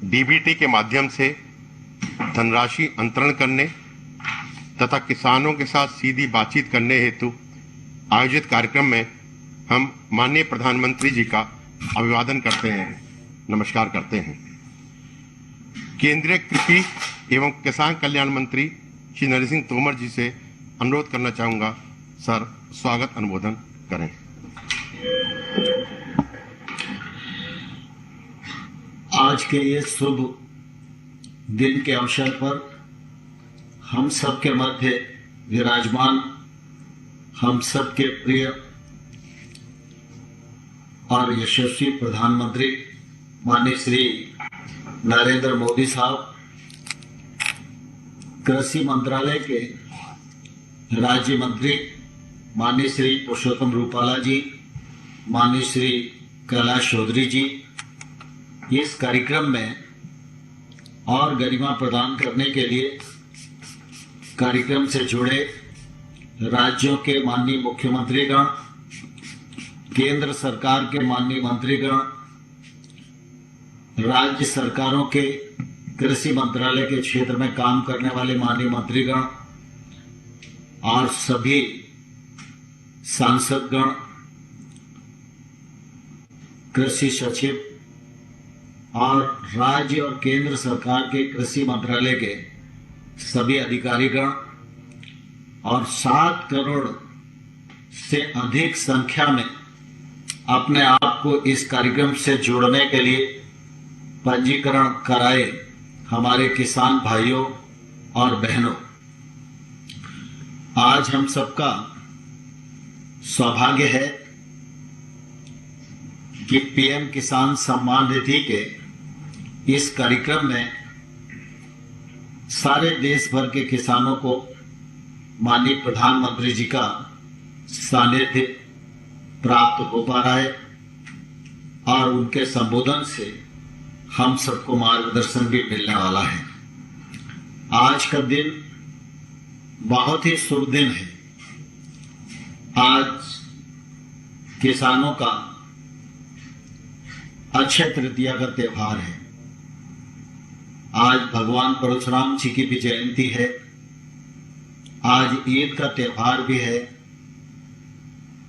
DBT के माध्यम से धनराशि अंतरण करने तथा किसानों के साथ सीधी बातचीत करने हेतु आयोजित कार्यक्रम में हम माननीय प्रधानमंत्री जी का अभिवादन करते हैं, नमस्कार करते हैं। केंद्रीय कृषि एवं किसान कल्याण मंत्री श्री नरेंद्र सिंह तोमर जी से अनुरोध करना चाहूंगा, सर स्वागत अनुमोदन करें। आज के ये शुभ दिन के अवसर पर हम सबके मध्य विराजमान हम सबके प्रिय और यशस्वी प्रधानमंत्री माननीय श्री नरेंद्र मोदी साहब, कृषि मंत्रालय के राज्य मंत्री माननीय श्री पुरुषोत्तम रूपाला जी, माननीय श्री कैलाश चौधरी जी, इस कार्यक्रम में और गरिमा प्रदान करने के लिए कार्यक्रम से जुड़े राज्यों के माननीय मुख्यमंत्रीगण, केंद्र सरकार के माननीय मंत्रीगण, राज्य सरकारों के कृषि मंत्रालय के क्षेत्र में काम करने वाले माननीय मंत्रीगण और सभी सांसदगण, कृषि सचिव और राज्य और केंद्र सरकार के कृषि मंत्रालय के सभी अधिकारीगण और 7 करोड़ से अधिक संख्या में अपने आप को इस कार्यक्रम से जोड़ने के लिए पंजीकरण कराए हमारे किसान भाइयों और बहनों, आज हम सबका सौभाग्य है कि पीएम किसान सम्मान निधि के इस कार्यक्रम में सारे देश भर के किसानों को माननीय प्रधानमंत्री जी का सानिध्य प्राप्त हो पा रहा है और उनके संबोधन से हम सबको मार्गदर्शन भी मिलने वाला है। आज का दिन बहुत ही शुभ दिन है। आज किसानों का अक्षय तृतीया का त्योहार है। आज भगवान परशुराम जी की भी जयंती है। आज ईद का त्योहार भी है।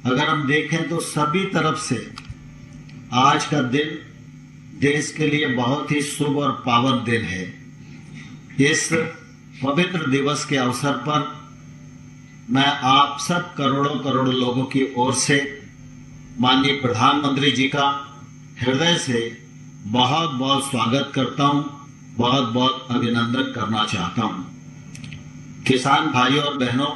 अगर हम देखें तो सभी तरफ से आज का दिन देश के लिए बहुत ही शुभ और पावन दिन है। इस पवित्र दिवस के अवसर पर मैं आप सब करोड़ों करोड़ लोगों की ओर से माननीय प्रधानमंत्री जी का हृदय से बहुत बहुत स्वागत करता हूं, बहुत बहुत अभिनंदन करना चाहता हूं। किसान भाइयों और बहनों,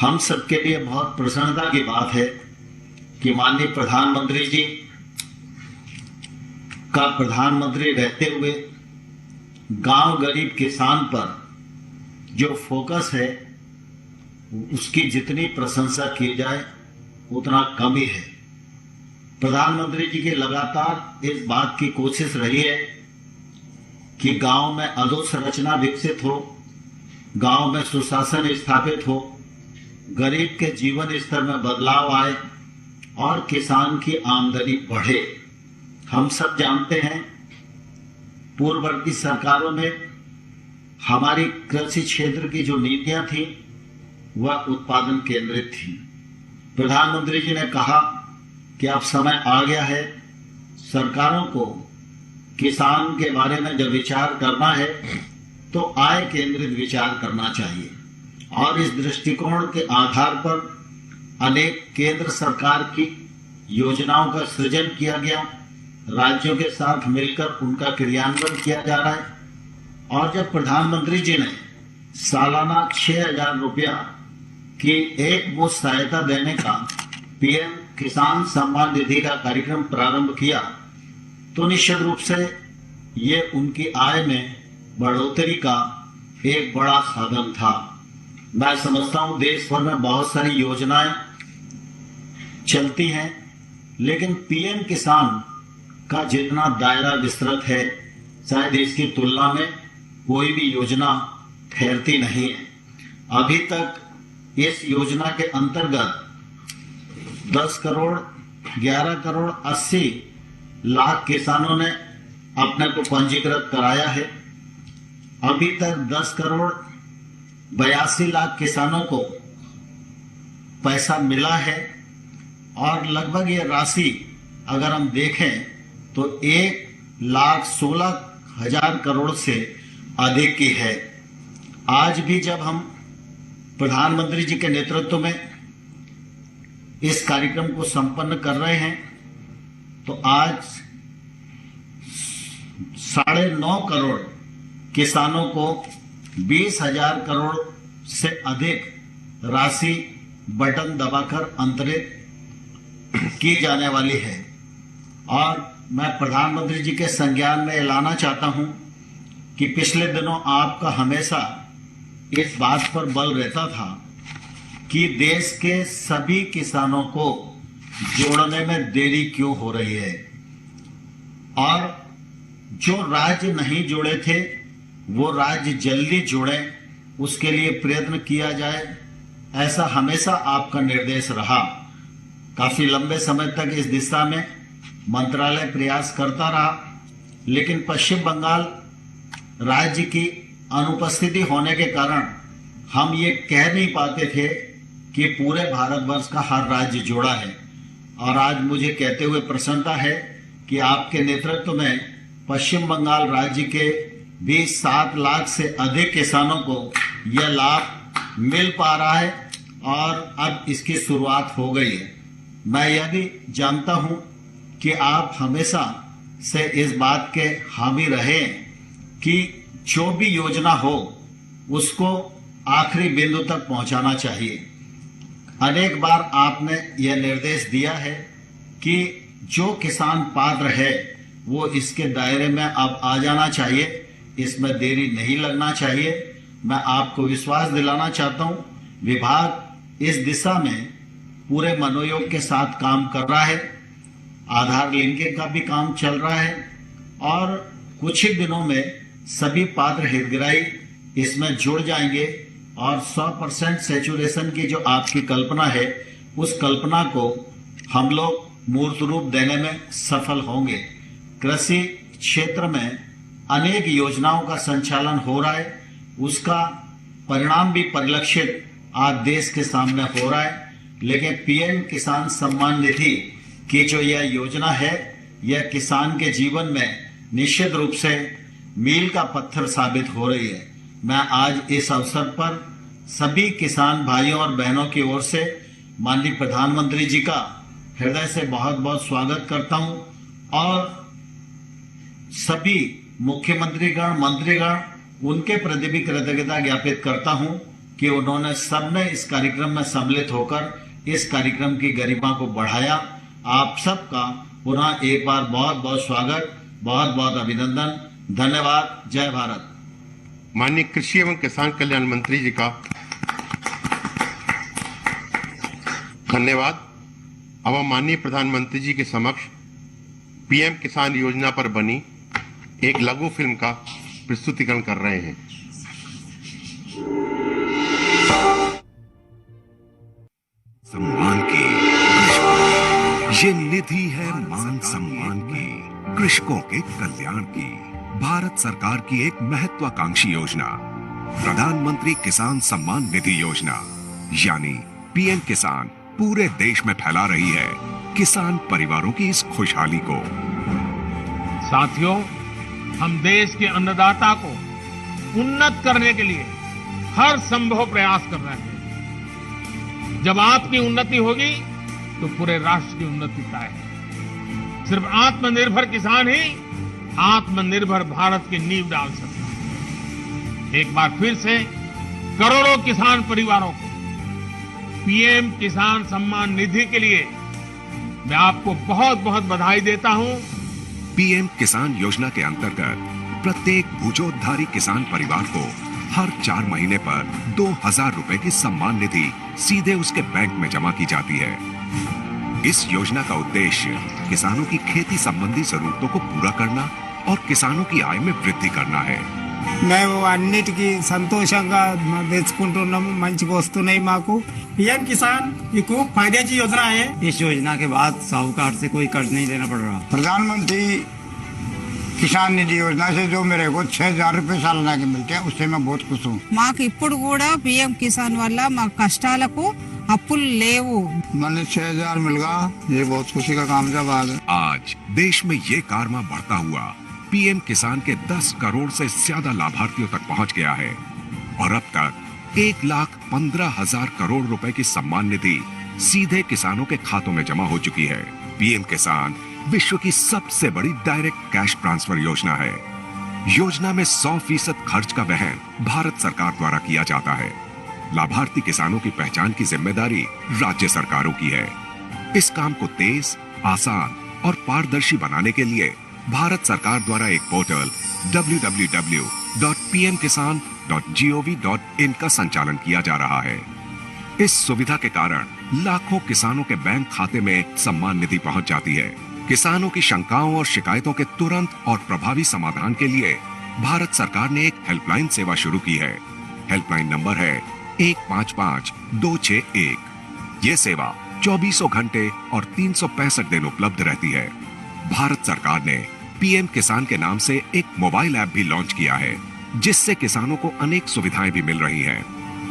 हम सबके लिए बहुत प्रसन्नता की बात है कि माननीय प्रधानमंत्री जी का प्रधानमंत्री रहते हुए गांव गरीब किसान पर जो फोकस है उसकी जितनी प्रशंसा की जाए उतना कम ही है। प्रधानमंत्री जी की लगातार इस बात की कोशिश रही है कि गांव में अधोसंरचना विकसित हो, गांव में सुशासन स्थापित हो, गरीब के जीवन स्तर में बदलाव आए और किसान की आमदनी बढ़े। हम सब जानते हैं पूर्ववर्ती सरकारों में हमारी कृषि क्षेत्र की जो नीतियां थी वह उत्पादन केंद्रित थी। प्रधानमंत्री जी ने कहा कि अब समय आ गया है, सरकारों को किसान के बारे में जब विचार करना है तो आय केंद्रित विचार करना चाहिए और इस दृष्टिकोण के आधार पर अनेक केंद्र सरकार की योजनाओं का सृजन किया गया, राज्यों के साथ मिलकर उनका क्रियान्वयन किया जा रहा है। और जब प्रधानमंत्री जी ने सालाना 6,000 रुपया की एक मुश्त सहायता देने का पीएम किसान सम्मान निधि का कार्यक्रम प्रारंभ किया तो निश्चित रूप से ये उनकी आय में बढ़ोतरी का एक बड़ा साधन था। मैं समझता हूं देश भर में बहुत सारी योजनाएं चलती हैं, लेकिन पीएम किसान का जितना दायरा विस्तृत है शायद इसकी तुलना में कोई भी योजना ठहरती नहीं है। अभी तक इस योजना के अंतर्गत 10 करोड़ 11 करोड़ 80 लाख किसानों ने अपने को पंजीकृत कराया है। अभी तक 10 करोड़ 82 लाख किसानों को पैसा मिला है और लगभग ये राशि अगर हम देखें तो 1,16,000 करोड़ से अधिक की है। आज भी जब हम प्रधानमंत्री जी के नेतृत्व में इस कार्यक्रम को संपन्न कर रहे हैं तो आज 9.5 करोड़ किसानों को 20,000 करोड़ से अधिक राशि बटन दबाकर अंतरित की जाने वाली है। और मैं प्रधानमंत्री जी के संज्ञान में लाना चाहता हूं कि पिछले दिनों आपका हमेशा इस बात पर बल रहता था कि देश के सभी किसानों को जोड़ने में देरी क्यों हो रही है, और जो राज्य नहीं जुड़े थे वो राज्य जल्दी जुड़े, उसके लिए प्रयत्न किया जाए, ऐसा हमेशा आपका निर्देश रहा। काफी लंबे समय तक इस दिशा में मंत्रालय प्रयास करता रहा, लेकिन पश्चिम बंगाल राज्य की अनुपस्थिति होने के कारण हम ये कह नहीं पाते थे कि पूरे भारतवर्ष का हर राज्य जुड़ा है। और आज मुझे कहते हुए प्रसन्नता है कि आपके नेतृत्व में पश्चिम बंगाल राज्य के भी 7 लाख से अधिक किसानों को यह लाभ मिल पा रहा है और अब इसकी शुरुआत हो गई है। मैं यह भी जानता हूं कि आप हमेशा से इस बात के हामी रहे कि जो भी योजना हो उसको आखिरी बिंदु तक पहुंचाना चाहिए। अनेक बार आपने यह निर्देश दिया है कि जो किसान पात्र है वो इसके दायरे में अब आ जाना चाहिए, इसमें देरी नहीं लगना चाहिए। मैं आपको विश्वास दिलाना चाहता हूं, विभाग इस दिशा में पूरे मनोयोग के साथ काम कर रहा है। आधार लिंकिंग का भी काम चल रहा है और कुछ ही दिनों में सभी पात्र हितग्राही इसमें जुड़ जाएंगे और 100% सैचुरेशन की जो आपकी कल्पना है उस कल्पना को हम लोग मूर्त रूप देने में सफल होंगे। कृषि क्षेत्र में अनेक योजनाओं का संचालन हो रहा है, उसका परिणाम भी परिलक्षित आज देश के सामने हो रहा है। लेकिन पीएम किसान सम्मान निधि की जो यह योजना है यह किसान के जीवन में निश्चित रूप से मील का पत्थर साबित हो रही है। मैं आज इस अवसर पर सभी किसान भाइयों और बहनों की ओर से माननीय प्रधानमंत्री जी का हृदय से बहुत बहुत स्वागत करता हूं और सभी मुख्यमंत्रीगण मंत्रीगण उनके प्रति भी कृतज्ञता ज्ञापित करता हूं कि उन्होंने सबने इस कार्यक्रम में सम्मिलित होकर इस कार्यक्रम की गरिमा को बढ़ाया। आप सबका पुनः एक बार बहुत बहुत स्वागत, बहुत बहुत अभिनंदन, धन्यवाद। जय भारत। माननीय कृषि एवं किसान कल्याण मंत्री जी का धन्यवाद। अब हम माननीय प्रधानमंत्री जी के समक्ष पीएम किसान योजना पर बनी एक लघु फिल्म का प्रस्तुतिकरण कर रहे हैं। सम्मान की ये निधि है मान सम्मान की, कृषकों के कल्याण की। भारत सरकार की एक महत्वाकांक्षी योजना प्रधानमंत्री किसान सम्मान निधि योजना यानी पीएम किसान पूरे देश में फैला रही है किसान परिवारों की इस खुशहाली को। साथियों, हम देश के अन्नदाता को उन्नत करने के लिए हर संभव प्रयास कर रहे हैं। जब आपकी उन्नति होगी तो पूरे राष्ट्र की उन्नति तय है। सिर्फ आत्मनिर्भर किसान ही आत्मनिर्भर भारत की नींव डाल सकता है। एक बार फिर से करोड़ों किसान परिवारों को पीएम किसान सम्मान निधि के लिए मैं आपको बहुत बहुत बधाई देता हूं। पीएम किसान योजना के अंतर्गत प्रत्येक भूजोद्धारी किसान परिवार को हर 4 महीने पर 2,000 रुपए की सम्मान निधि सीधे उसके बैंक में जमा की जाती है। इस योजना का उद्देश्य किसानों की खेती संबंधी जरूरतों को पूरा करना और किसानों की आय में वृद्धि करना है। మేము అన్నిటికీ సంతోషంగా తెచ్చుకుంటున్నాము, మంచిగా వస్తున్నాయి మాకు। पीएम किसान ये खूब फायदेची योजना है। इस योजना के बाद साहूकार से कोई कर्ज नहीं लेना पड़ रहा। प्रधानमंत्री किसान निधि योजना से जो मेरे को 6,000 रुपये सालाना के मिलते हैं, उससे मैं बहुत खुश हूँ। మాకు ఇప్పుడు కూడా పిఎం కిసాన్ వల్ల మా కష్టాలకు అప్పులు లేవు. मैंने 6,000 मिल गया, ये बहुत खुशी का काम जब आ गया। आज देश में ये कारवां बढ़ता हुआ पीएम किसान के 10 करोड़ से ज्यादा लाभार्थियों तक पहुंच गया है और अब तक 1,15,000 करोड़ रुपए की सम्मान निधि सीधे किसानों के खातों में जमा हो चुकी है। पीएम किसान विश्व की सबसे बड़ी डायरेक्ट कैश ट्रांसफर योजना है। योजना में 100% खर्च का वहन भारत सरकार द्वारा किया जाता है। लाभार्थी किसानों की पहचान की जिम्मेदारी राज्य सरकारों की है। इस काम को तेज, आसान और पारदर्शी बनाने के लिए भारत सरकार द्वारा एक पोर्टल www.pmkisan.gov.in का संचालन किया जा रहा है। इस सुविधा के कारण लाखों किसानों के बैंक खाते में सम्मान निधि पहुंच जाती है। किसानों की शंकाओं और शिकायतों के तुरंत और प्रभावी समाधान के लिए भारत सरकार ने एक हेल्पलाइन सेवा शुरू की है। हेल्पलाइन नंबर है 155-261। ये सेवा 24 घंटे और 365 दिन उपलब्ध रहती है। भारत सरकार ने पीएम किसान के नाम से एक मोबाइल ऐप भी लॉन्च किया है, जिससे किसानों को अनेक सुविधाएं भी मिल रही हैं।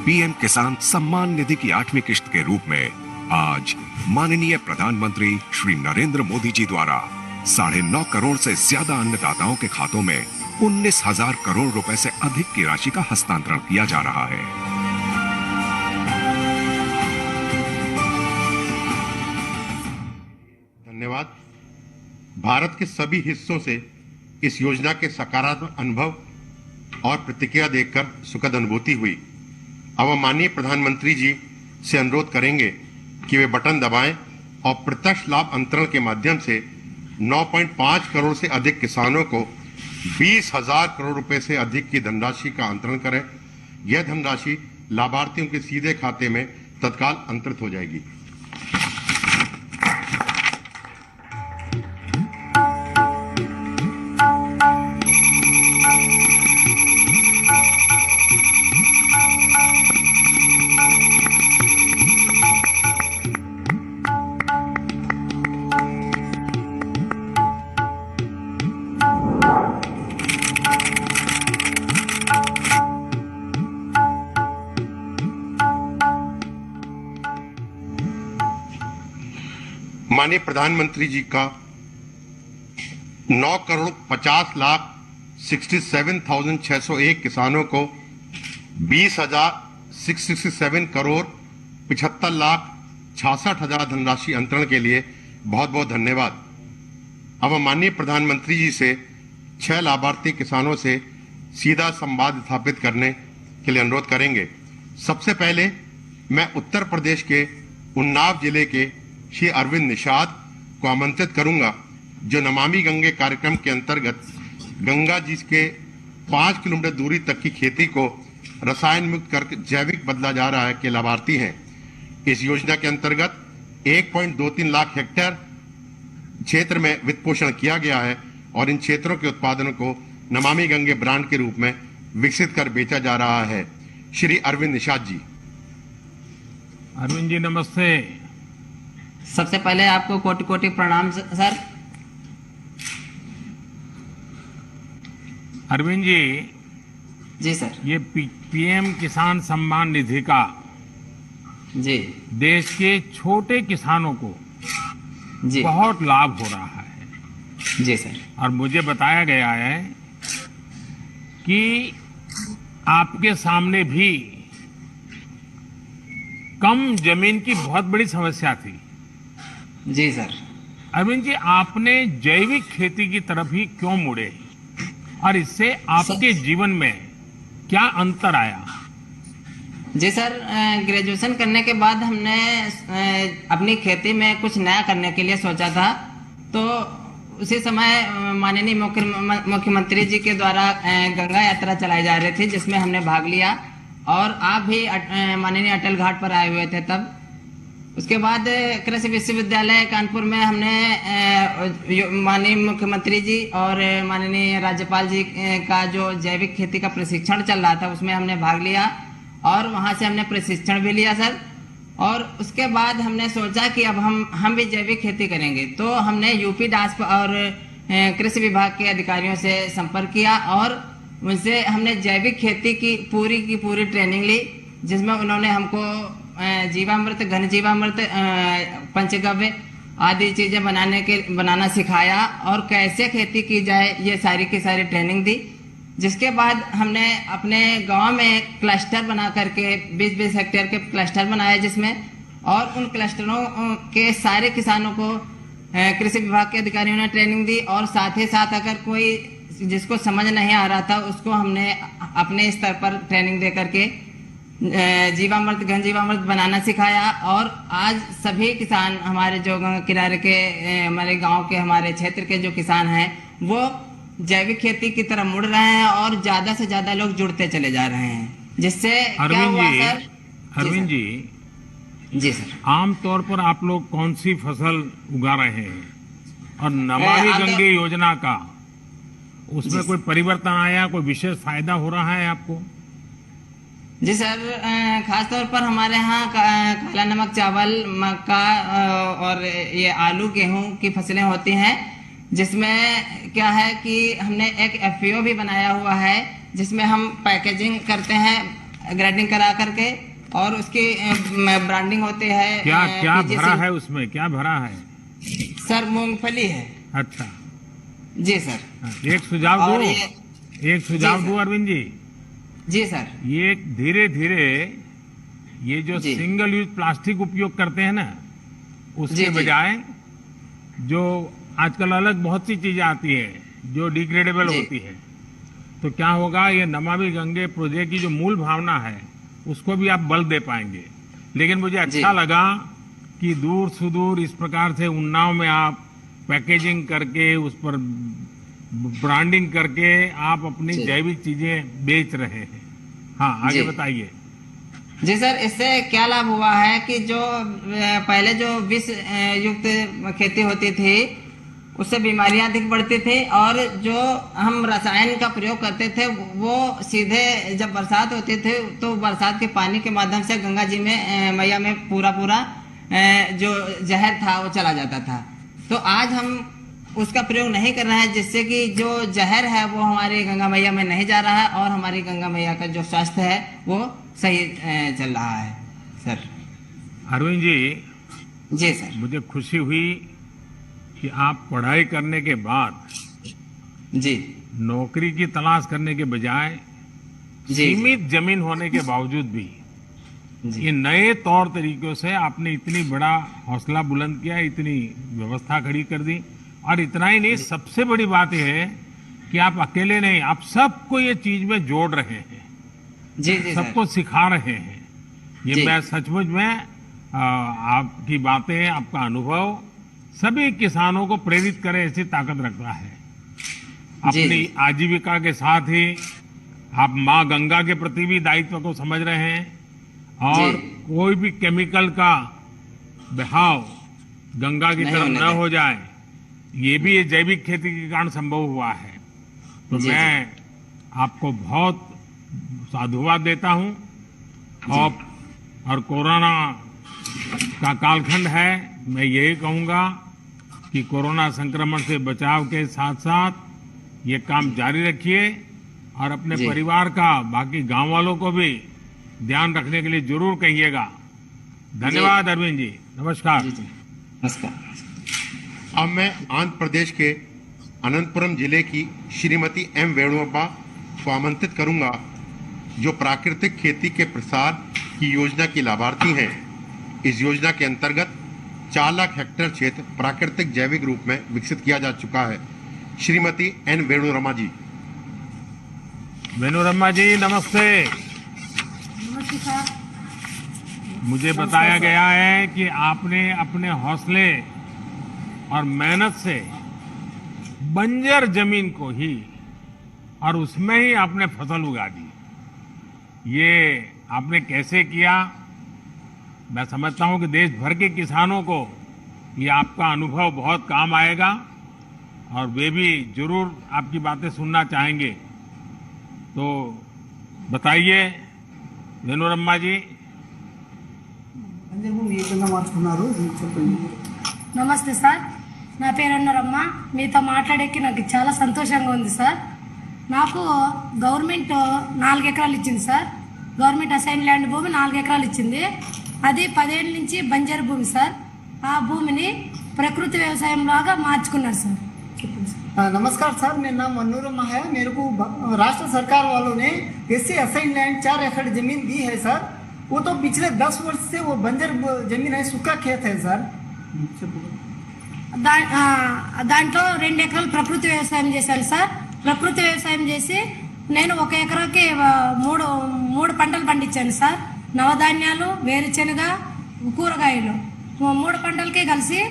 पीएम किसान सम्मान निधि की 8वीं किश्त के रूप में आज माननीय प्रधानमंत्री श्री नरेंद्र मोदी जी द्वारा 9.5 करोड़ से ज्यादा अन्नदाताओं के खातों में 19,000 करोड़ रुपए से अधिक की राशि का हस्तांतरण किया जा रहा है। धन्यवाद। भारत के सभी हिस्सों से इस योजना के सकारात्मक अनुभव और प्रतिक्रिया देखकर सुखद अनुभूति हुई। अब हम माननीय प्रधानमंत्री जी से अनुरोध करेंगे कि वे बटन दबाएं और प्रत्यक्ष लाभ अंतरण के माध्यम से 9.5 करोड़ से अधिक किसानों को 20,000 करोड़ रुपए से अधिक की धनराशि का अंतरण करें। यह धनराशि लाभार्थियों के सीधे खाते में तत्काल अंतरित हो जाएगी। माननीय प्रधानमंत्री जी का 9,50,67,601 किसानों को 20,667 करोड़ 75,66,000 धनराशि अंतरण के लिए बहुत बहुत धन्यवाद। अब हम माननीय प्रधानमंत्री जी से 6 लाभार्थी किसानों से सीधा संवाद स्थापित करने के लिए अनुरोध करेंगे। सबसे पहले मैं उत्तर प्रदेश के उन्नाव जिले के श्री अरविंद निषाद को आमंत्रित करूंगा, जो नमामि गंगे कार्यक्रम के अंतर्गत गंगा जी के 5 किलोमीटर दूरी तक की खेती को रसायन मुक्त करके जैविक बदला जा रहा है के लाभार्थी हैं। इस योजना के अंतर्गत 1.23 लाख हेक्टेयर क्षेत्र में वित्त पोषण किया गया है और इन क्षेत्रों के उत्पादनों को नमामि गंगे ब्रांड के रूप में विकसित कर बेचा जा रहा है। श्री अरविंद निषाद जी। अरविंद जी नमस्ते। सबसे पहले आपको कोटि कोटि प्रणाम सर। अरविंद जी जी सर। ये पीएम किसान सम्मान निधि का जी देश के छोटे किसानों को जी बहुत लाभ हो रहा है। जी सर। और मुझे बताया गया है कि आपके सामने भी कम जमीन की बहुत बड़ी समस्या थी। जी सर। अरविंद जी, आपने जैविक खेती की तरफ ही क्यों मुड़े और इससे आपके जीवन में क्या अंतर आया? जी सर, ग्रेजुएशन करने के बाद हमने अपनी खेती में कुछ नया करने के लिए सोचा था। तो उसी समय माननीय मुख्यमंत्री जी के द्वारा गंगा यात्रा चलाई जा रही थी, जिसमें हमने भाग लिया और आप भी माननीय अटल घाट पर आए हुए थे तब। उसके बाद कृषि विश्वविद्यालय कानपुर में हमने माननीय मुख्यमंत्री जी और माननीय राज्यपाल जी का जो जैविक खेती का प्रशिक्षण चल रहा था उसमें हमने भाग लिया और वहां से हमने प्रशिक्षण भी लिया सर। और उसके बाद हमने सोचा कि अब हम भी जैविक खेती करेंगे। तो हमने यूपी डास और कृषि विभाग के अधिकारियों से संपर्क किया और उनसे हमने जैविक खेती की पूरी ट्रेनिंग ली, जिसमें उन्होंने हमको जीवामृत, घन जीवामृत, पंचगव्य आदि चीजें बनाना सिखाया और कैसे खेती की जाए ये सारी की सारी ट्रेनिंग दी। जिसके बाद हमने अपने गांव में क्लस्टर बना करके 20-20 हेक्टेयर के क्लस्टर बनाए, जिसमें और उन क्लस्टरों के सारे किसानों को कृषि विभाग के अधिकारियों ने ट्रेनिंग दी और साथ ही साथ अगर कोई जिसको समझ नहीं आ रहा था उसको हमने अपने स्तर पर ट्रेनिंग दे करके जीवामृत, घन जीवामृत बनाना सिखाया। और आज सभी किसान हमारे जो किनारे के हमारे गांव के हमारे क्षेत्र के जो किसान हैं वो जैविक खेती की तरफ मुड़ रहे हैं और ज्यादा से ज्यादा लोग जुड़ते चले जा रहे हैं, जिससे क्या हुआ सर? अरविंद जी सर, आमतौर पर आप लोग कौन सी फसल उगा रहे हैं और नमामि गंगे योजना का उसमें कोई परिवर्तन आया, कोई विशेष फायदा हो रहा है आपको? जी सर, खासतौर पर हमारे यहाँ काला नमक चावल, मक्का और ये आलू, गेहूं की फसलें होती हैं, जिसमें क्या है कि हमने एक FPO भी बनाया हुआ है जिसमें हम पैकेजिंग करते हैं ग्रेडिंग करा करके और उसकी ब्रांडिंग होती है। क्या भरा है उसमें, क्या भरा है? सर मूंगफली है। अच्छा जी सर। एक सुझाव दूं अरविंद जी। जी सर। ये धीरे धीरे ये जो सिंगल यूज प्लास्टिक उपयोग करते हैं ना, उसके बजाय जो आजकल अलग बहुत सी चीजें आती है जो डिग्रेडेबल होती है, तो क्या होगा, ये नमामि गंगे प्रोजेक्ट की जो मूल भावना है उसको भी आप बल दे पाएंगे। लेकिन मुझे अच्छा लगा कि दूर सुदूर इस प्रकार से उन्नाव में आप पैकेजिंग करके उस पर ब्रांडिंग करके आप अपनी जैविक चीजें बेच रहे हैं। हाँ, आगे बताइए। जी सर, इससे क्या लाभ हुआ है कि जो पहले जो विष युक्त खेती होती थी उससे बीमारियां अधिक बढ़ती थी और जो हम रसायन का प्रयोग करते थे वो सीधे जब बरसात होती थी तो बरसात के पानी के माध्यम से गंगा जी में मैया में पूरा जो जहर था वो चला जाता था। तो आज हम उसका प्रयोग नहीं कर रहे हैं, जिससे कि जो जहर है वो हमारी गंगा मैया में नहीं जा रहा है और हमारी गंगा मैया का जो स्वास्थ्य है वो सही चल रहा है। सर अरविंद जी सर, मुझे खुशी हुई कि आप पढ़ाई करने के बाद नौकरी की तलाश करने के बजाय सीमित जमीन होने के बावजूद भी ये नए तौर तरीकों से आपने इतनी बड़ा हौसला बुलंद किया, इतनी व्यवस्था खड़ी कर दी। और इतना ही नहीं, सबसे बड़ी बात यह है कि आप अकेले नहीं, आप सबको ये चीज में जोड़ रहे हैं, सबको सिखा रहे हैं। ये मैं सचमुच में आपकी बातें, आपका अनुभव सभी किसानों को प्रेरित करे ऐसी ताकत रखता है। अपनी आजीविका के साथ ही आप माँ गंगा के प्रति भी दायित्व को समझ रहे हैं और कोई भी केमिकल का बहाव गंगा की तरफ न हो जाए, ये भी जैविक खेती के कारण संभव हुआ है। तो मैं आपको बहुत साधुवाद देता हूं। और कोरोना का कालखंड है, मैं यही कहूंगा कि कोरोना संक्रमण से बचाव के साथ साथ ये काम जारी रखिए और अपने परिवार का, बाकी गांव वालों को भी ध्यान रखने के लिए जरूर कहिएगा। धन्यवाद अरविंद जी, नमस्कार। नमस्कार। अब मैं आंध्र प्रदेश के अनंतपुरम जिले की श्रीमती M वेणुअप्पा को आमंत्रित करूंगा, जो प्राकृतिक खेती के प्रसार की योजना की लाभार्थी हैं। इस योजना के अंतर्गत 4 लाख हेक्टेयर क्षेत्र प्राकृतिक जैविक रूप में विकसित किया जा चुका है। श्रीमती N वेणुरमा जी। वेणुरमा जी नमस्ते। मुझे बताया गया है कि आपने अपने हौसले और मेहनत से बंजर जमीन को ही और उसमें ही आपने फसल उगा दी। ये आपने कैसे किया? मैं समझता हूं कि देश भर के किसानों को ये आपका अनुभव बहुत काम आएगा और वे भी जरूर आपकी बातें सुनना चाहेंगे। तो बताइए वेणुरमा जी। नमस्ते सर, నా పేరు అన్నారమ్మ. మీతో మాట్లాడేకి నాకు చాలా సంతోషంగా ఉంది సార్. నాకు గవర్నమెంట్ 4 ఎకరాలు ఇచ్చింది సార్. గవర్నమెంట్ అసైన్ ల్యాండ్ భూమి 4 ఎకరాలు ఇచ్చింది. అది 10 ఏళ్ళ నుంచి బంజరు భూమి సార్. ఆ భూమిని ప్రకృతి వ్యవసాయం లాగా మార్చుకున్నారు సార్. नमस्कार सर, मेरा नाम मनोरमा है। मेरे को राष्ट्र सरकार वालों ने एससी असाइन लैंड 4 एकड़ जमीन दी है सर। वो तो पिछले 10 वर्ष से वो बंजर जमीन है, सूखा खेत है सर। దాంట్లో 2 ఎకరాలు ప్రకృతి వ్యవసాయం చేశాను సార్. ప్రకృతి వ్యవసాయం చేసి నేను 1 ఎకరాకి 3 పంటలు పండించాను సార్. నవధాన్యాలు, వేరుశెనగ, కూరగాయలు 3 పంటలకే కలిసి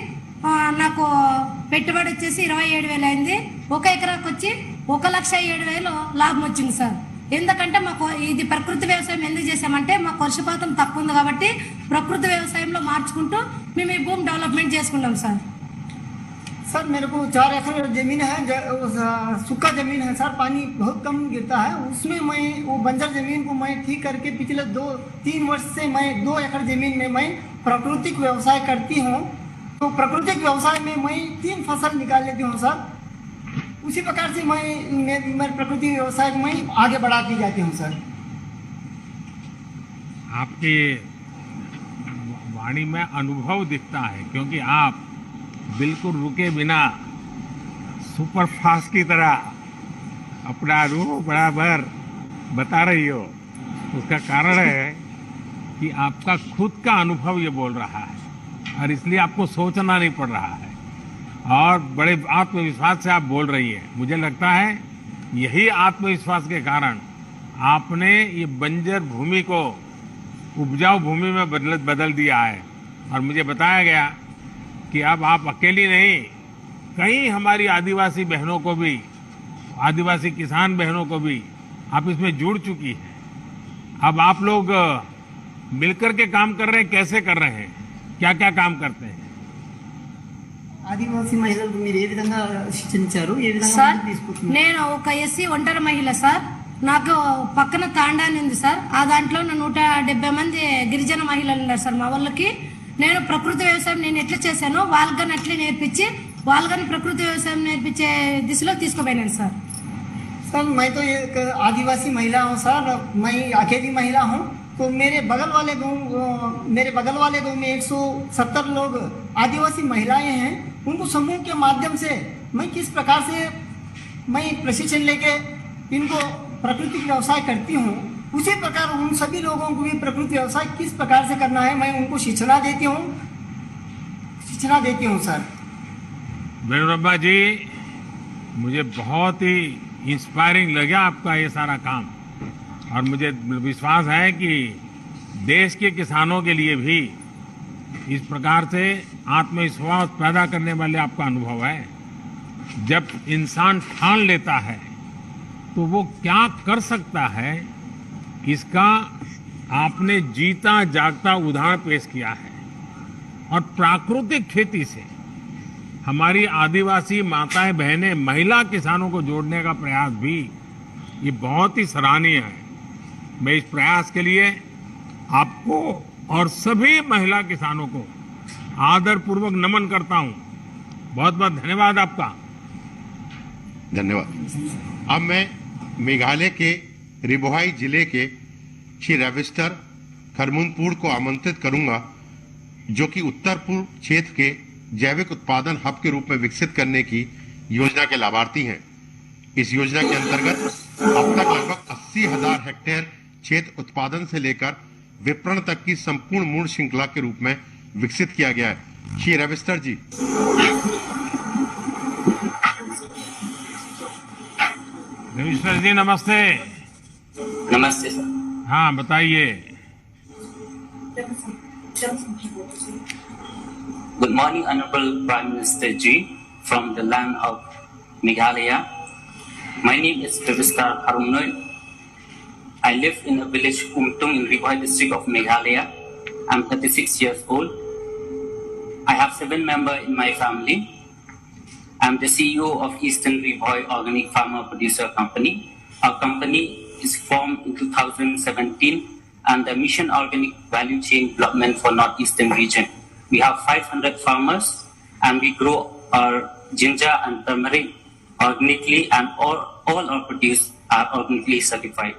నాకు పెట్టుబడి వచ్చేసి 27,000 అయింది. 1 ఎకరాకి వచ్చి 1,07,000 లాభం వచ్చింది సార్. ఎందుకంటే మాకు ఇది ప్రకృతి వ్యవసాయం ఎందుకు చేసామంటే మాకు వర్షపాతం తక్కువ ఉంది కాబట్టి ప్రకృతి వ్యవసాయంలో మార్చుకుంటూ మేము ఈ భూమి డెవలప్మెంట్ చేసుకుంటాం సార్. सर मेरे को 4 एकड़ जमीन है, सूखा जमीन है सर, पानी बहुत कम गिरता है। उसमें मैं वो बंजर जमीन को मैं ठीक करके पिछले 2-3 वर्ष से मैं 2 एकड़ जमीन में मैं प्राकृतिक व्यवसाय करती हूँ। तो प्राकृतिक व्यवसाय में मैं 3 फसल निकाल लेती हूँ सर। उसी प्रकार से मैं प्राकृतिक व्यवसाय में आगे बढ़ाती जाती हूँ सर। आपकी वाणी में अनुभव दिखता है, क्योंकि आप बिल्कुल रुके बिना सुपर फास्ट की तरह अपना रूह बराबर बता रही हो। उसका कारण है कि आपका खुद का अनुभव ये बोल रहा है और इसलिए आपको सोचना नहीं पड़ रहा है और बड़े आत्मविश्वास से आप बोल रही है। मुझे लगता है यही आत्मविश्वास के कारण आपने ये बंजर भूमि को उपजाऊ भूमि में बदल दिया है। और मुझे बताया गया कि अब आप अकेली नहीं, कई हमारी आदिवासी बहनों को भी, आदिवासी किसान बहनों को भी आप इसमें जुड़ चुकी है। अब आप लोग मिलकर के काम कर रहे हैं, कैसे कर रहे हैं, क्या क्या काम करते हैं? ఆదివాసీ మహిళలకు మీరు ఏ విధంగా శిక్షణ ఇచ్చారు, ఏ విధంగా సార్ తీసుకుంటున్నారు? నేను ఒక ఎస్సీ ఒంటరి మహిళ సార్. నాకు పక్కన తాండాని ఉంది సార్. ఆ దాంట్లో 170 మంది గిరిజన మహిళలు ఉన్నారు సార్. మా వాళ్ళకి నేను ప్రకృతి వ్యవసాయం నేను ఎట్లా చేశానో వాళ్ళని అట్లే నేర్పించి వాళ్ళని ప్రకృతి వ్యవసాయం నేర్పించే దిశలో తీసుకుపోయినాను సార్. सर मैं तो एक आदिवासी महिला हूँ सर, मैं अकेली महिला हूँ। तो मेरे बगल वाले गांव में 170 लोग आदिवासी महिलाएं हैं। उनको समूह के माध्यम से मैं किस प्रकार से मैं प्रशिक्षण लेके इनको प्राकृतिक व्यवसाय करती हूँ, उसी प्रकार उन सभी लोगों को भी प्रकृति व्यवसाय किस प्रकार से करना है मैं उनको शिक्षण देती हूँ सर। वेणुरब्बा जी, मुझे बहुत ही इंस्पायरिंग लगा आपका ये सारा काम और मुझे विश्वास है कि देश के किसानों के लिए भी इस प्रकार से आत्मविश्वास पैदा करने वाले आपका अनुभव है। जब इंसान ठान लेता है तो वो क्या कर सकता है, इसका आपने जीता जागता उदाहरण पेश किया है। और प्राकृतिक खेती से हमारी आदिवासी माताएं बहनें महिला किसानों को जोड़ने का प्रयास भी ये बहुत ही सराहनीय है। मैं इस प्रयास के लिए आपको और सभी महिला किसानों को आदरपूर्वक नमन करता हूं। बहुत बहुत धन्यवाद आपका। धन्यवाद। अब मैं मेघालय के रिबोहाई जिले के श्री रविस्टर खरमुनपुर को आमंत्रित करूंगा, जो कि उत्तर पूर्व क्षेत्र के जैविक उत्पादन हब के रूप में विकसित करने की योजना के लाभार्थी हैं। इस योजना के अंतर्गत अब तक लगभग 80,000 हेक्टेयर क्षेत्र उत्पादन से लेकर विपणन तक की संपूर्ण मूल श्रृंखला के रूप में विकसित किया गया है। श्री रविस्टर जी। रविस्टर जी नमस्ते। नमस्ते सर। हाँ बताइए। Good morning, Honorable Prime Minister Ji, from the land of Meghalaya. My name is Ravistar Harumnoy. I live in a village Umtung in Ribhoi district of Meghalaya. I'm 36 years old. I have 7 members in my family. I'm the CEO of Eastern Ribhoi Organic Farmer Producer Company. Our company is formed in 2017 and the Mission Organic Value Chain Development for Northeastern region. We have 500 farmers and we grow our ginger and turmeric organically, and all our produce are organically certified.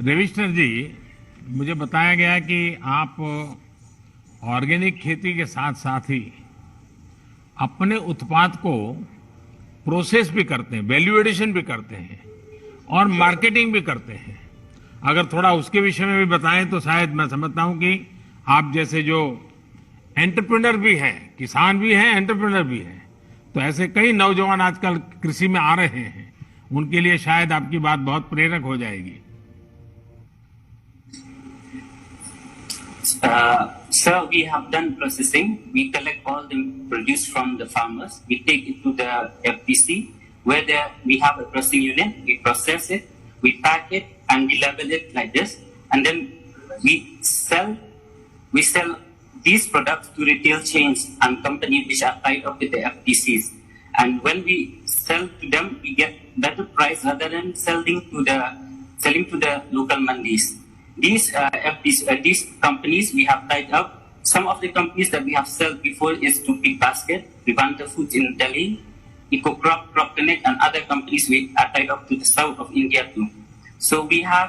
Ravishankar जी, मुझे बताया गया कि आप organic खेती के साथ साथ ही अपने उत्पाद को प्रोसेस भी करते हैं, वैल्यू एडिशन भी करते हैं और मार्केटिंग भी करते हैं। अगर थोड़ा उसके विषय में भी बताएं तो शायद मैं समझता हूं कि आप जैसे जो एंटरप्रेन्योर भी हैं, किसान भी हैं, एंटरप्रेन्योर भी हैं, तो ऐसे कई नौजवान आजकल कृषि में आ रहे हैं, उनके लिए शायद आपकी बात बहुत प्रेरक हो जाएगी। Sir, we have done processing. We collect all the produce from the farmers. We take it to the FPC, where we have a processing unit. We process it, we pack it, and we label it like this. And then we sell these products to retail chains and companies which are tied up with the FPCs. And when we sell to them, we get better price rather than selling to the local mandis. These companies we have tied up. Some of the companies that we have sold before is to Big Basket, Vivanta Foods in Delhi, EcoCrop, Crop Connect, and other companies we are tied up to the south of India too. So we are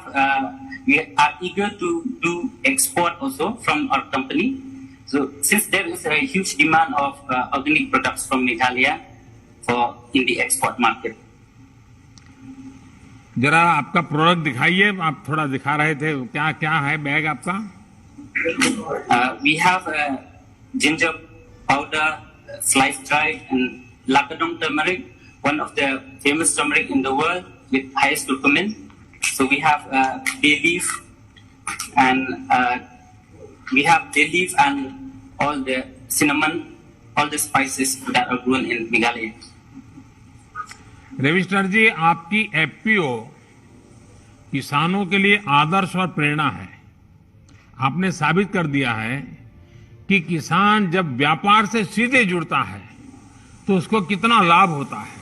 eager to do export also from our company. So since there is a huge demand of organic products from Meghalaya in the export market. जरा आपका product दिखाइए, आप थोड़ा दिखा रहे थे, क्या क्या है बैग आपका? We have ginger powder, sliced dried, and Lakadong turmeric, one of the famous turmeric in the world with highest curcumin. So we have bay leaf, and all the cinnamon, all the spices that are grown in Meghalaya. Ravishankar जी, आपकी FPO किसानों के लिए आदर्श और प्रेरणा है। आपने साबित कर दिया है कि किसान जब व्यापार से सीधे जुड़ता है तो उसको कितना लाभ होता है।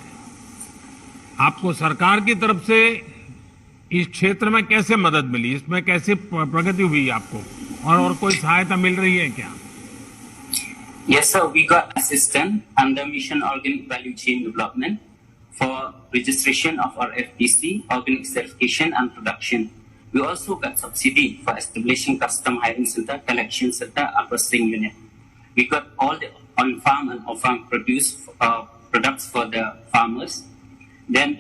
आपको सरकार की तरफ से इस क्षेत्र में कैसे मदद मिली, इसमें कैसे प्रगति हुई आपको, और कोई सहायता मिल रही है क्या? Yes sir, we got assistance under Mission Organic Value Chain Development for registration of our FPC, organic certification and production. We also got subsidy for establishing custom hiring center, collection center, and processing unit. We got all the on-farm and off-farm products for the farmers. Then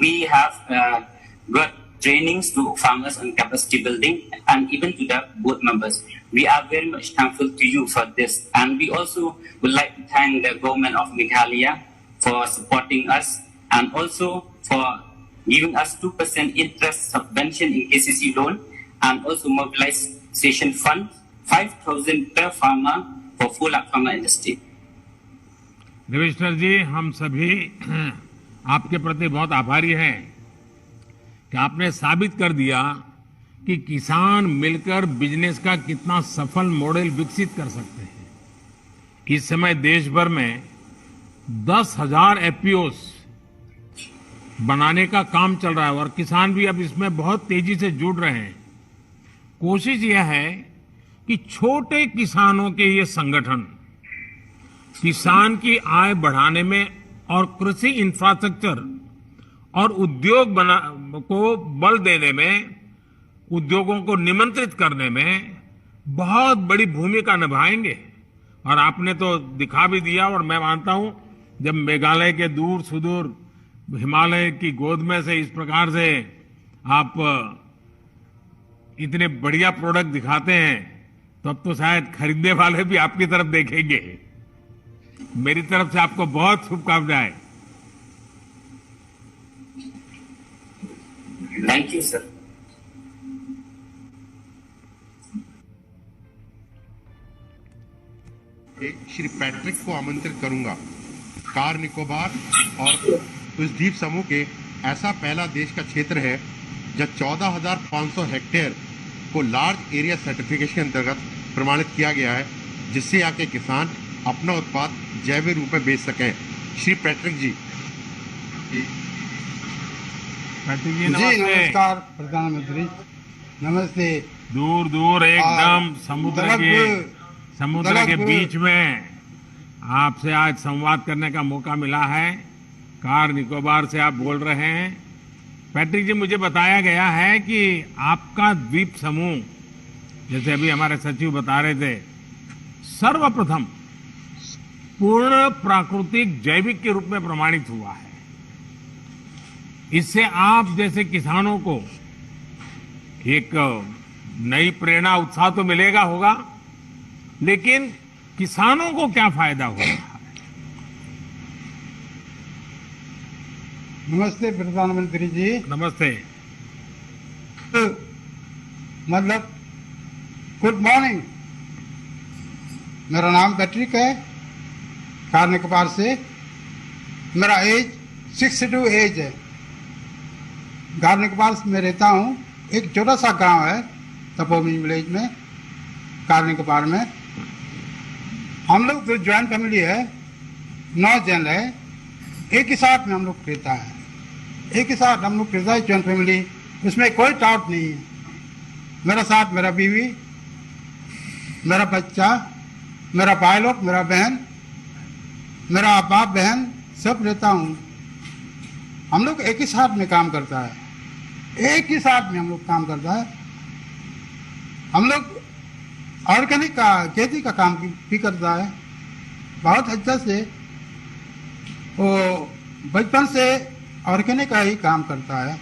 we have got trainings to farmers on capacity building and even to the board members. We are very much thankful to you for this, and we also would like to thank the government of Meghalaya for supporting us and also for giving us 2% interest subvention in KCC loan, and also mobilization fund 5,000 per farmer for full farmer industry. Ravishankar जी, हम सभी आपके प्रति बहुत आभारी हैं कि आपने साबित कर दिया कि किसान मिलकर बिजनेस का कितना सफल मॉडल विकसित कर सकते हैं। इस समय देश भर में 10,000 एफपीओस बनाने का काम चल रहा है और किसान भी अब इसमें बहुत तेजी से जुड़ रहे हैं। कोशिश यह है कि छोटे किसानों के ये संगठन किसान की आय बढ़ाने में और कृषि इंफ्रास्ट्रक्चर और उद्योग को बल देने में, उद्योगों को निमंत्रित करने में बहुत बड़ी भूमिका निभाएंगे। और आपने तो दिखा भी दिया, और मैं मानता हूं जब मेघालय के दूर सुदूर हिमालय की गोद में से इस प्रकार से आप इतने बढ़िया प्रोडक्ट दिखाते हैं तो अब तो शायद खरीदने वाले भी आपकी तरफ देखेंगे। मेरी तरफ से आपको बहुत शुभकामनाएं। Thank you sir. Shri Patrick को आमंत्रित करूंगा। कार निकोबार और उस द्वीप समूह के ऐसा पहला देश का क्षेत्र है जब 14,500 हेक्टेयर को लार्ज एरिया सर्टिफिकेशन के अंतर्गत प्रमाणित किया गया है, जिससे यहाँ के किसान अपना उत्पाद जैविक रूप में बेच सकें। श्री पैट्रिक जी। पैट्रिक जी नमस्कार प्रधानमंत्री, नमस्ते। दूर दूर एकदम समुद्र के बीच में आपसे आज संवाद करने का मौका मिला है। कार निकोबार से आप बोल रहे हैं। पैट्रिक जी, मुझे बताया गया है कि आपका द्वीप समूह, जैसे अभी हमारे सचिव बता रहे थे, सर्वप्रथम पूर्ण प्राकृतिक जैविक के रूप में प्रमाणित हुआ है। इससे आप जैसे किसानों को एक नई प्रेरणा, उत्साह तो मिलेगा होगा, लेकिन किसानों को क्या फायदा होगा? नमस्ते प्रधानमंत्री जी। नमस्ते। मतलब गुड मॉर्निंग। मेरा नाम पैट्रिक है, कार निकोबार से। मेरा एज 62 एज है। कार निकोबार में रहता हूँ। एक छोटा सा गांव है तपोवन विलेज में, कार निकोबार में। हम लोग जो ज्वाइंट फैमिली है, 9 जन है। एक ही साथ में हम लोग रहता है, एक ही साथ हम लोग रहता है, ज्वाइंट फैमिली। उसमें कोई डाउट नहीं है। मेरा साथ मेरा बीवी, मेरा बच्चा, मेरा भाई लोग, मेरा बहन, मेरा बाप बहन सब रहता हूँ। हम लोग एक ही साथ में काम करता है, एक ही साथ में हम लोग काम करता है। हम लोग ऑर्गेनिक का खेती का काम भी करता है बहुत अच्छा से। वो बचपन से ऑर्गेनिक का ही काम करता है।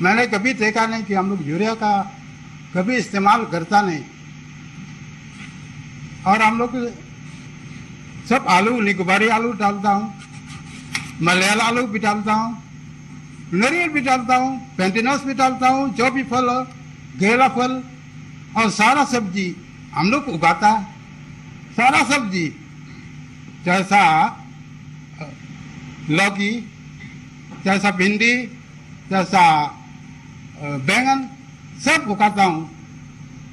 मैंने कभी देखा नहीं कि हम लोग यूरिया का कभी इस्तेमाल करता नहीं। और हम लोग सब आलू, निकोबारी आलू डालता हूँ, मलयाल आलू भी डालता हूँ, नारियल भी डालता हूँ, पेंटिनस भी डालता हूँ, जो भी फल हो, केला फल और सारा सब्जी हम लोग उगाता है। सारा सब्जी जैसा लौकी, जैसा भिंडी, जैसा बैंगन सब उगाता हूँ।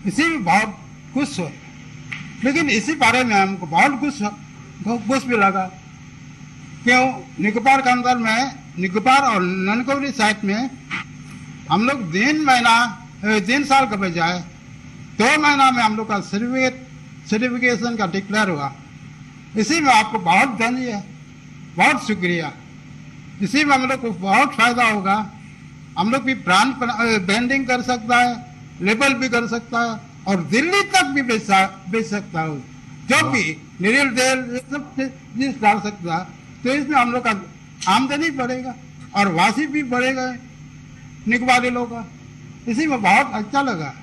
इसी में बहुत खुश हो। लेकिन इसी बारे में हमको बहुत कुछ भी लगा। क्यों? निकोबार के अंदर में, निकोबार और ननकौली साइड में हम लोग 3 साल के बजाय 2 महीना में हम लोग का सर्टिफिकेशन का डिक्लेयर हुआ। इसी में आपको बहुत धन्यवाद, बहुत शुक्रिया। इसी में हम लोग को बहुत फायदा होगा। हम लोग भी ब्रांड ब्रांडिंग कर सकता है, लेबल भी कर सकता है और दिल्ली तक भी बेच सकता हूँ। जो भी नारियल तेल सब चीज डाल सकता है। तो इसमें हम लोग का आमदनी बढ़ेगा और वासी भी बढ़ेगा निकोबारी लोग का। इसी में बहुत अच्छा लगा।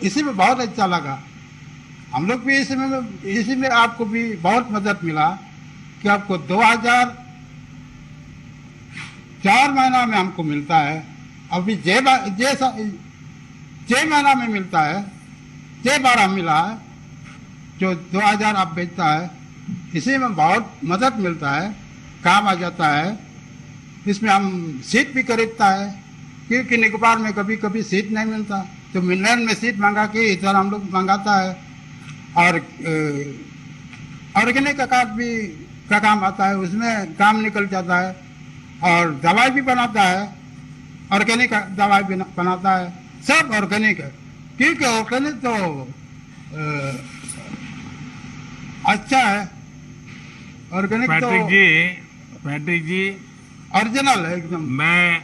इसी में बहुत अच्छा लगा। हम लोग भी इसी में आपको भी बहुत मदद मिला कि आपको 2004 महीना में हमको मिलता है। अभी 6 महीना में मिलता है, 6 बार हम मिला है। जो 2000 आप बेचता है, इसी में बहुत मदद मिलता है, काम आ जाता है। इसमें हम सीट भी खरीदता है, क्योंकि निकोबार में कभी कभी सीट नहीं मिलता, तो मिलने में सीट मंगा के इधर हम लोग मंगाता है। और ऑर्गेनिक का कार्ड भी का काम आता है, उसमें काम निकल जाता है। और दवाई भी बनाता है, ऑर्गेनिक दवाई भी बनाता है, सब ऑर्गेनिक है। क्योंकि ऑर्गेनिक तो अच्छा है। ऑर्गेनिक तो पैट्रिक जी ओरिजिनल है एकदम।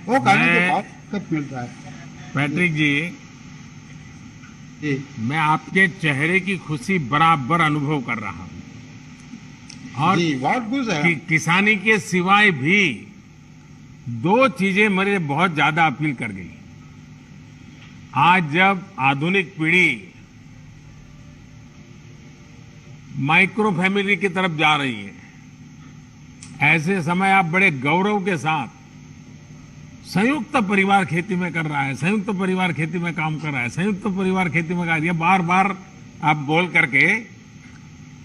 वो खाने के बहुत कुछ मिलता है। पैट्रिक जी, मैं आपके चेहरे की खुशी बराबर अनुभव कर रहा हूँ। और बहुत खुश है। किसानी के सिवाय भी 2 चीजें मेरे बहुत ज्यादा अपील कर गई। आज जब आधुनिक पीढ़ी माइक्रो फैमिली की तरफ जा रही है, ऐसे समय आप बड़े गौरव के साथ संयुक्त परिवार खेती में कर रहा है, संयुक्त परिवार खेती में काम कर रहा है, संयुक्त परिवार खेती में ये बार बार आप बोल करके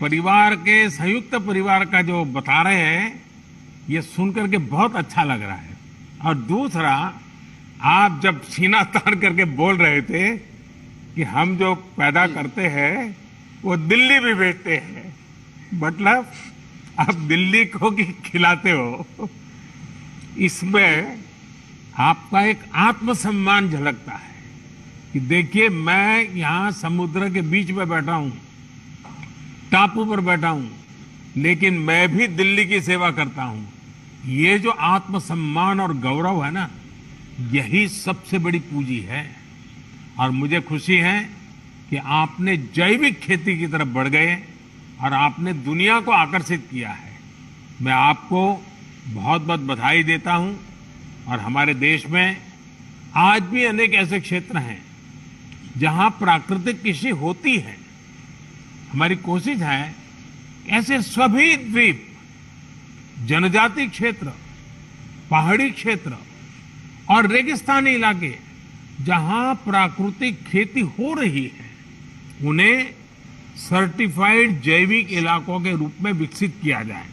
परिवार के संयुक्त परिवार का जो बता रहे हैं, ये सुन करके बहुत अच्छा लग रहा है। और दूसरा, आप जब सीना तान करके बोल रहे थे कि हम जो पैदा करते हैं वो दिल्ली भी भेजते हैं, मतलब आप दिल्ली को भी खिलाते हो, इसमें आपका एक आत्मसम्मान झलकता है कि देखिए मैं यहाँ समुद्र के बीच में बैठा हूँ टापू पर बैठा हूं, लेकिन मैं भी दिल्ली की सेवा करता हूं। ये जो आत्मसम्मान और गौरव है ना, यही सबसे बड़ी पूंजी है। और मुझे खुशी है कि आपने जैविक खेती की तरफ बढ़ गए और आपने दुनिया को आकर्षित किया है। मैं आपको बहुत बहुत बधाई देता हूं। और हमारे देश में आज भी अनेक ऐसे क्षेत्र हैं जहां प्राकृतिक कृषि होती है। हमारी कोशिश है ऐसे सभी द्वीप, जनजाति क्षेत्र, पहाड़ी क्षेत्र और रेगिस्तानी इलाके जहां प्राकृतिक खेती हो रही है, उन्हें सर्टिफाइड जैविक इलाकों के रूप में विकसित किया जाए।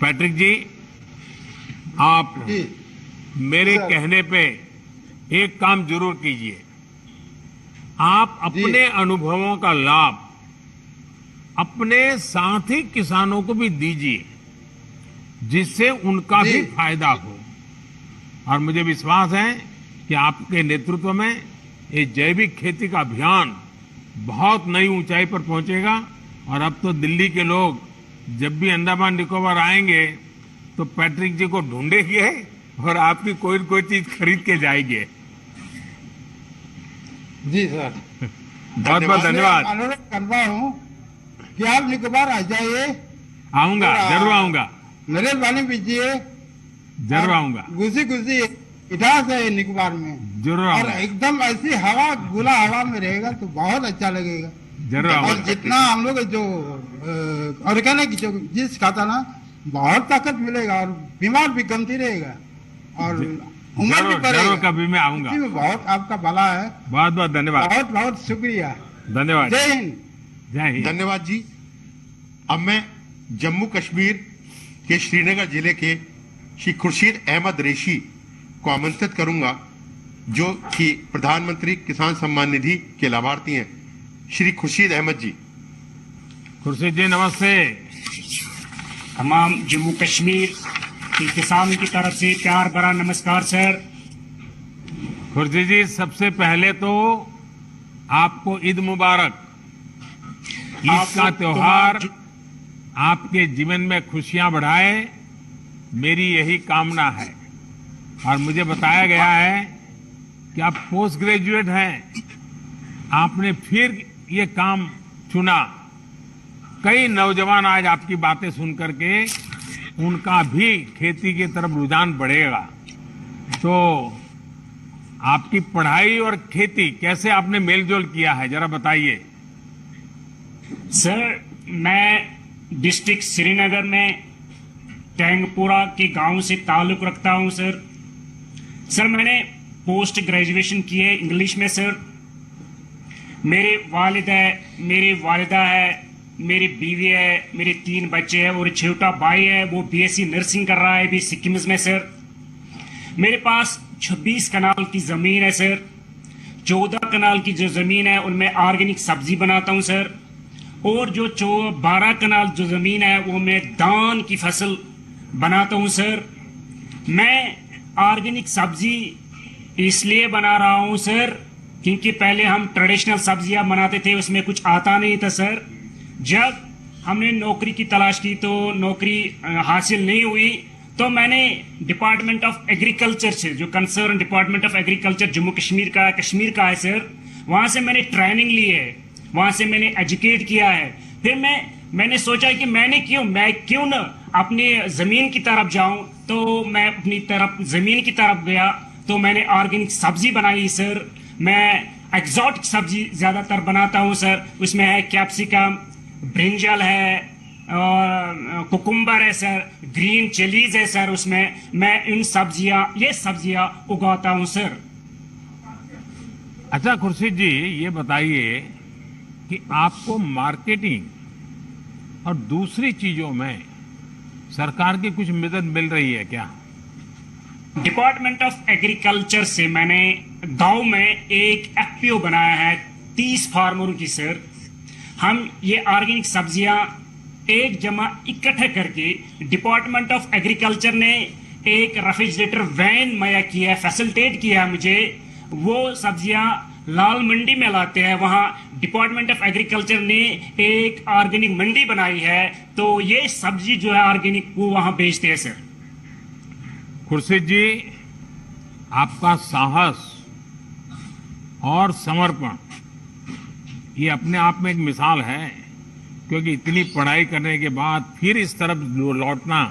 पैट्रिक जी, आप मेरे कहने पे एक काम जरूर कीजिए। आप अपने अनुभवों का लाभ अपने साथी किसानों को भी दीजिए, जिससे उनका भी फायदा हो। और मुझे विश्वास है कि आपके नेतृत्व में ये जैविक खेती का अभियान बहुत नई ऊंचाई पर पहुंचेगा। और अब तो दिल्ली के लोग जब भी अंडमान निकोबार आएंगे तो पैट्रिक जी को ढूंढेंगे और आपकी कोई न कोई चीज खरीद के जाएंगे। जी सर, बहुत बहुत धन्यवाद। अनुरोध करता हूँ कि आप निकोबार आ जाइए। आऊंगा, जरूर आऊंगा। मेहरबानी कीजिए, जरूर आऊंगा। गुजी गुजी इतिहास है निकोबार में, जरूर और आऊंगा। एकदम ऐसी हवा, खुला हवा में रहेगा तो बहुत अच्छा लगेगा। जरूर आऊंगा। और जितना हम लोग जो ऑर्गेनिक जो चीज खाता ना, बहुत ताकत मिलेगा और बीमार भी कमती रहेगा और उम्र भी बढ़ेगा। जरूर कभी मैं आऊंगा। इसी में बहुत आपका भला है। बहुत बहुत धन्यवाद। बहुत बहुत शुक्रिया। धन्यवाद। जय हिंद। जय हिंद। धन्यवाद जी। अब मैं जम्मू कश्मीर के श्रीनगर जिले के श्री खुर्शीद अहमद रेशी को आमंत्रित करूंगा, जो कि प्रधानमंत्री किसान सम्मान निधि के लाभार्थी हैं। श्री खुर्शीद अहमद जी। खुर्शीद जी नमस्ते। तमाम जम्मू कश्मीर के किसानों की तरफ से प्यार भरा नमस्कार सर। खुर्शीद जी, सबसे पहले तो आपको ईद मुबारक। ईद का त्योहार आपके जीवन में खुशियां बढ़ाए, मेरी यही कामना है। और मुझे बताया गया है कि आप पोस्ट ग्रेजुएट हैं, आपने फिर ये काम चुना। कई नौजवान आज आपकी बातें सुन करके उनका भी खेती की तरफ रुझान बढ़ेगा। तो आपकी पढ़ाई और खेती कैसे आपने मेलजोल किया है, जरा बताइए। सर, मैं डिस्ट्रिक्ट श्रीनगर में टैंगपुरा के गांव से ताल्लुक रखता हूं सर। सर, मैंने पोस्ट ग्रेजुएशन की है इंग्लिश में सर। मेरे वालिद है, मेरी वालिदा है, मेरी बीवी है, मेरे 3 बच्चे हैं और छोटा भाई है, वो बीएससी नर्सिंग कर रहा है अभी सिक्किम में सर। मेरे पास 26 कनाल की जमीन है सर। 14 कनाल की जो जमीन है उनमें ऑर्गेनिक सब्जी बनाता हूं सर, और जो 12 कनाल जो जमीन है वो मैं धान की फसल बनाता हूं सर। मैं ऑर्गेनिक सब्जी इसलिए बना रहा हूं सर क्योंकि पहले हम ट्रेडिशनल सब्जियां बनाते थे, उसमें कुछ आता नहीं था सर। जब हमने नौकरी की तलाश की तो नौकरी हासिल नहीं हुई, तो मैंने डिपार्टमेंट ऑफ एग्रीकल्चर से, जो concern department of agriculture Jammu Kashmir का है सर, वहां से मैंने ट्रेनिंग ली है, वहां से मैंने एजुकेट किया है। फिर मैंने सोचा कि मैं क्यों न अपनी जमीन की तरफ जाऊं, तो मैं अपनी तरफ जमीन की तरफ गया, तो मैंने ऑर्गेनिक सब्जी बनाई सर। मैं एक्सोटिक सब्जी ज्यादातर बनाता हूं सर। उसमें है कैप्सिकम, ब्रिंजल है और कुकुम्बर है सर, ग्रीन चिलीज है सर। उसमें मैं ये सब्जियां उगाता हूं सर। अच्छा खुर्शीद जी, ये बताइए कि आपको मार्केटिंग और दूसरी चीजों में सरकार की कुछ मदद मिल रही है क्या? डिपार्टमेंट ऑफ एग्रीकल्चर से मैंने गांव में एक एफपीओ बनाया है 30 फार्मरों की सर। हम ये ऑर्गेनिक सब्जियां एक जमा इकट्ठे करके डिपार्टमेंट ऑफ एग्रीकल्चर ने एक रेफ्रिजरेटर वैन मुहैया किया है, फैसिलिटेट किया है मुझे। वो सब्जियां लाल मंडी में लाते हैं, वहाँ डिपार्टमेंट ऑफ एग्रीकल्चर ने एक ऑर्गेनिक मंडी बनाई है, तो ये सब्जी जो है ऑर्गेनिक वो वहाँ बेचते हैं सर। खुर्शीद जी, आपका साहस और समर्पण ये अपने आप में एक मिसाल है, क्योंकि इतनी पढ़ाई करने के बाद फिर इस तरफ लौटना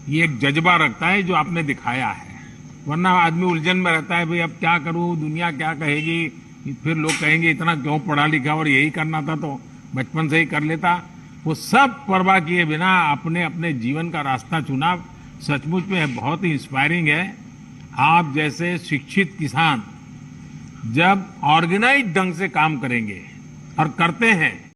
ये एक जज्बा रखता है जो आपने दिखाया है। वरना आदमी उलझन में रहता है, भाई अब क्या करूं, दुनिया क्या कहेगी, फिर लोग कहेंगे इतना क्यों पढ़ा लिखा और यही करना था तो बचपन से ही कर लेता। वो सब परवाह किए बिना आपने अपने जीवन का रास्ता चुना, सचमुच में बहुत ही इंस्पायरिंग है। आप जैसे शिक्षित किसान जब ऑर्गेनाइज ढंग से काम करेंगे और करते हैं